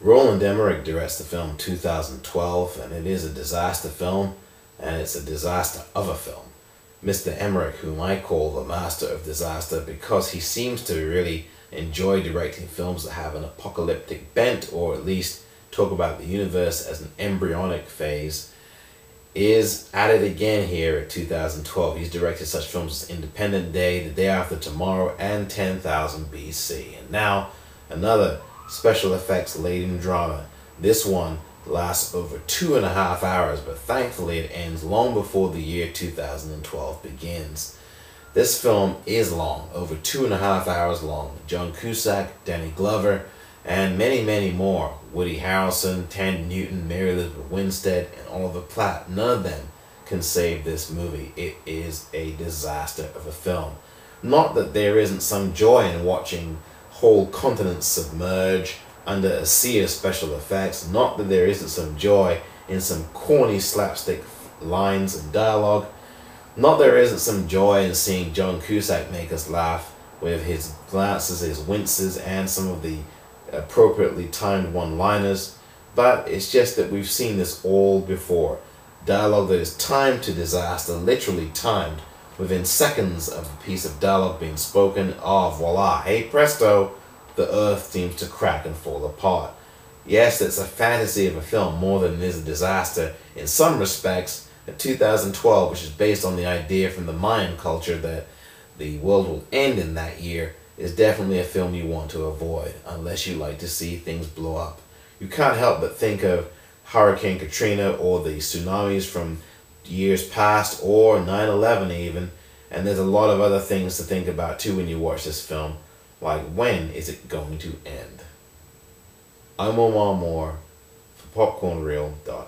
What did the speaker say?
Roland Emmerich directs the film 2012, and it is a disaster film, and it's a disaster of a film. Mr. Emmerich, whom I call the master of disaster because he seems to really enjoy directing films that have an apocalyptic bent, or at least talk about the universe as an embryonic phase, is at it again here at 2012. He's directed such films as Independent Day, The Day After Tomorrow, and 10,000 BC. And now, another special effects laden drama. This one lasts over 2.5 hours, but thankfully it ends long before the year 2012 begins. This film is long, over 2.5 hours long. John Cusack, Danny Glover, and many, many more. Woody Harrelson, Tandy Newton, Mary Elizabeth Winstead, and Oliver Platt. None of them can save this movie. It is a disaster of a film. Not that there isn't some joy in watching whole continents submerge under a sea of special effects. Not that there isn't some joy in some corny slapstick lines and dialogue. Not there isn't some joy in seeing John Cusack make us laugh with his glances, his winces, and some of the appropriately timed one-liners, but it's just that we've seen this all before. Dialogue that is timed to disaster, literally timed, within seconds of a piece of dialogue being spoken, voila, hey presto, the earth seems to crack and fall apart. Yes, it's a fantasy of a film more than it is a disaster. In some respects, 2012, which is based on the idea from the Mayan culture that the world will end in that year, is definitely a film you want to avoid unless you like to see things blow up. You can't help but think of Hurricane Katrina or the tsunamis from years past, or 9/11 even, and there's a lot of other things to think about too when you watch this film, like when is it going to end? I'm Omar Moore for PopcornReel.com.